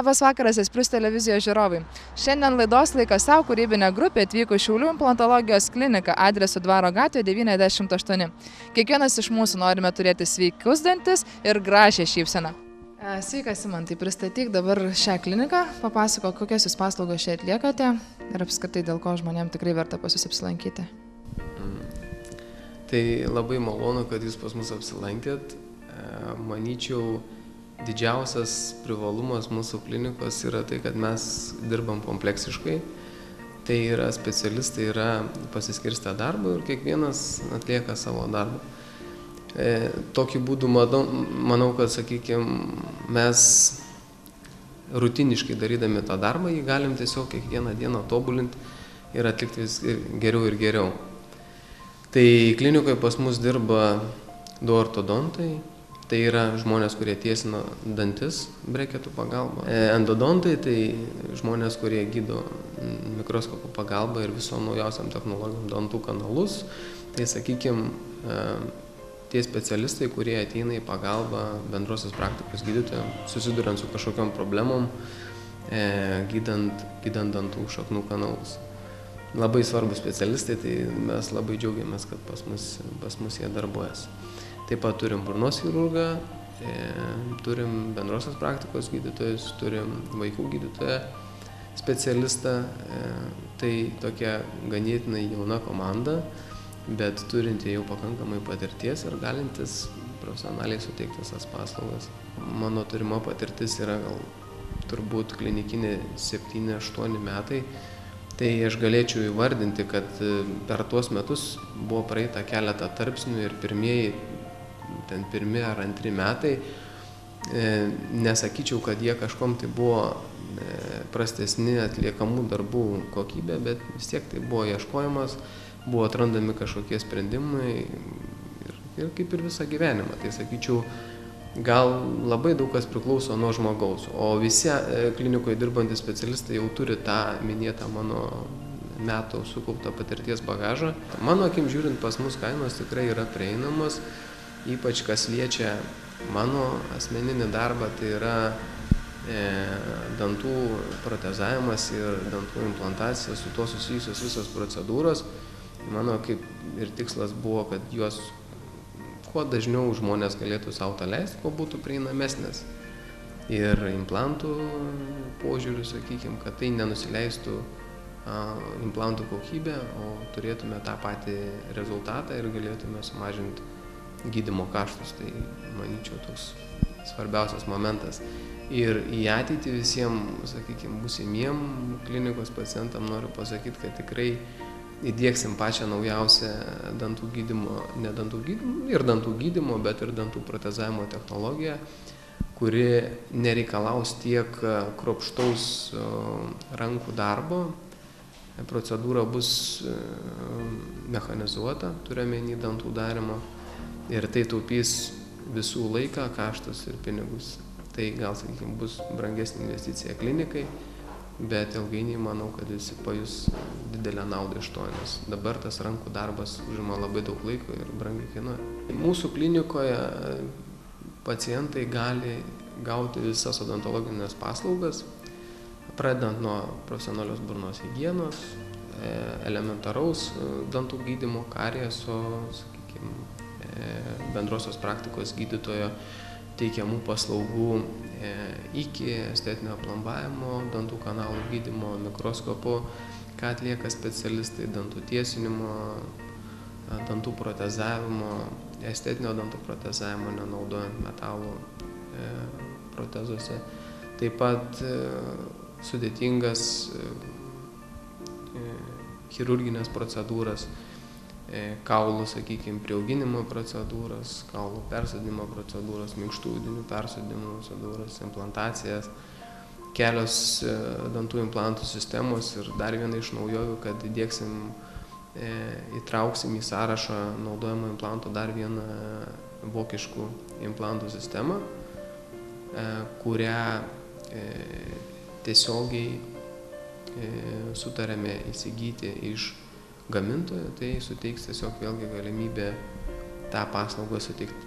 Labas vakaras, Esprius televizijos žiūrovai. Šiandien laidos Laikas sau kūrybinė grupė atvyko į Šiaulių implantologijos kliniką adresu Dvaro gatvė 98. Kiekvienas iš mūsų norime turėti sveikus dantis ir gražią šypseną. Sveikas, Simantai, pristatyk dabar šią kliniką, papasakok, kokias jūs paslaugos čia atliekate ir apskritai dėl ko žmonėms tikrai verta pas jūs apsilankyti. Tai labai malonu, kad jūs pas mus apsilankėt. Manyčiau, didžiausias privalumas mūsų klinikos yra tai, kad mes dirbam kompleksiškai. Tai yra specialistai, yra pasiskirstę darbą ir kiekvienas atlieka savo darbą. Tokiu būdu manau, kad, sakykime, mes rutiniškai darydami tą darbą, jį galim tiesiog kiekvieną dieną tobulinti ir atlikti vis geriau ir geriau. Tai klinikoje pas mus dirba 2 ortodontai. Tai yra žmonės, kurie tiesina dantis breketų pagalba. Endodontai tai žmonės, kurie gydo mikroskopo pagalba ir visom naujausiam technologijom dantų kanalus. Tai, sakykime, tie specialistai, kurie ateina į pagalbą bendrosios praktikos gydytojams, susiduriant su kažkokiom problemom, gydant dantų šaknų kanalus. Labai svarbus specialistai, tai mes labai džiaugiamės, kad pas mus jie darbuojasi. Taip pat turim burnos chirurgą, turim bendrosios praktikos gydytojus, turim vaikų gydytoją specialistą. Tai tokia ganėtinai jauna komanda, bet turinti jau pakankamai patirties ir galintis profesionaliai suteikti visas paslaugas. Mano turima patirtis yra gal turbūt klinikinė 7-8 metai. Tai aš galėčiau įvardinti, kad per tuos metus buvo praeita keletą tarpsnių ir pirmieji, ten 1 ar 2 metai, nesakyčiau, kad jie kažkom tai buvo prastesni atliekamų darbų kokybė, bet vis tiek tai buvo ieškojimas, buvo atrandami kažkokie sprendimai ir kaip ir visą gyvenimą. Tai sakyčiau, gal labai daug kas priklauso nuo žmogaus, o visi klinikoje dirbantys specialistai jau turi tą minėtą mano metų sukauptą patirties bagažą. Mano akim žiūrint, pas mus kainos tikrai yra prieinamos, ypač kas liečia mano asmeninį darbą, tai yra dantų protezavimas ir dantų implantacija, su tuo susijusios visos procedūros. Mano kaip ir tikslas buvo, kad juos kuo dažniau žmonės galėtų savo tą leisti, kuo būtų prieinamesnės. Ir implantų požiūrių, sakykime, kad tai nenusileistų implantų kokybę, o turėtume tą patį rezultatą ir galėtume sumažinti gydymo kaštus. Tai, manyčiau, toks svarbiausias momentas. Ir į ateitį visiems, sakykime, būsimiem klinikos pacientam noriu pasakyti, kad tikrai įdiegsim pačią naujausią dantų gydymo, ne dantų gydymo, ir dantų gydymo, bet ir dantų protezavimo technologiją, kuri nereikalaus tiek kruopštaus rankų darbo. Procedūra bus mechanizuota, turiuomenį dantų darymo, ir tai taupys visų laiką, kaštus ir pinigus. Tai gal, sakykime, bus brangesnė investicija klinikai, bet ilgainiui manau, kad visi pajus didelę naudą iš to, nes dabar tas rankų darbas užima labai daug laiko ir brangiai kainuoja. Mūsų klinikoje pacientai gali gauti visas odontologinės paslaugas, pradedant nuo profesionalios burnos higienos, elementaraus dantų gydymo, karieso, sakykime, bendrosios praktikos gydytojo teikiamų paslaugų iki estetinio plombavimo, dantų kanalų gydymo, mikroskopu, ką atlieka specialistai, dantų tiesinimo, dantų protezavimo, estetinio dantų protezavimo, nenaudojant metalų protezuose. Taip pat sudėtingas chirurginės procedūras, kaulų, sakykime, priauginimo procedūras, kaulų persodinimo procedūras, minkštų audinių persodinimo procedūras, implantacijas, kelios dantų implantų sistemos ir dar viena iš naujovių, kad įtrauksim į sąrašą naudojimo implantų dar vieną vokiškų implantų sistemą, kurią tiesiogiai sutarėme įsigyti iš gamintojo, tai suteiks tiesiog vėlgi galimybę tą paslaugą suteikti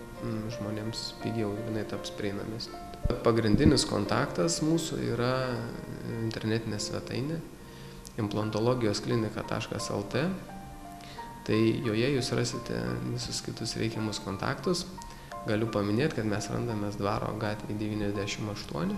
žmonėms pigiau ir jinai taps prieinamesnė. Pagrindinis kontaktas mūsų yra internetinė svetainė implantologijos-klinika.lt. Tai joje jūs rasite visus kitus reikiamus kontaktus. Galiu paminėti, kad mes randamės Dvaro gatvėje 98.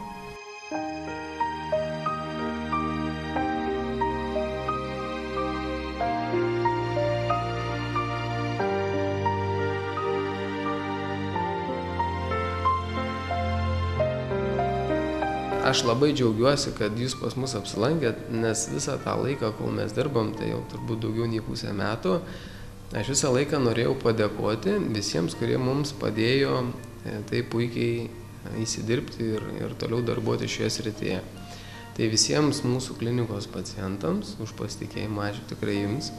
Aš labai džiaugiuosi, kad jūs pas mus apsilankėt, nes visą tą laiką, kol mes dirbam, tai jau turbūt daugiau nei pusę metų, aš visą laiką norėjau padėkoti visiems, kurie mums padėjo taip puikiai įsidirbti ir toliau darbuoti šioje srityje. Tai visiems mūsų klinikos pacientams už pasitikėjimą ačiū tikrai jums.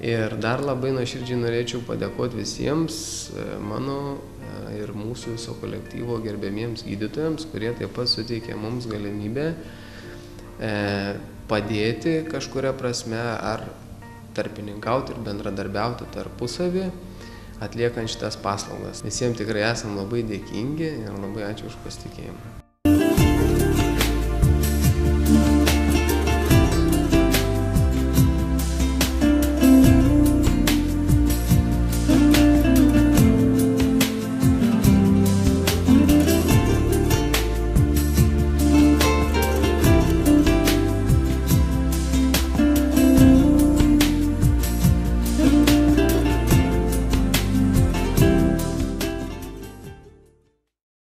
Ir dar labai nuoširdžiai norėčiau padėkoti visiems mano ir mūsų viso kolektyvo gerbiamiems gydytojams, kurie taip pat suteikė mums galimybę padėti kažkuria prasme ar tarpininkauti ir bendradarbiauti tarpusavį, atliekant šitas paslaugas. Visiems tikrai esam labai dėkingi ir labai ačiū už pasitikėjimą.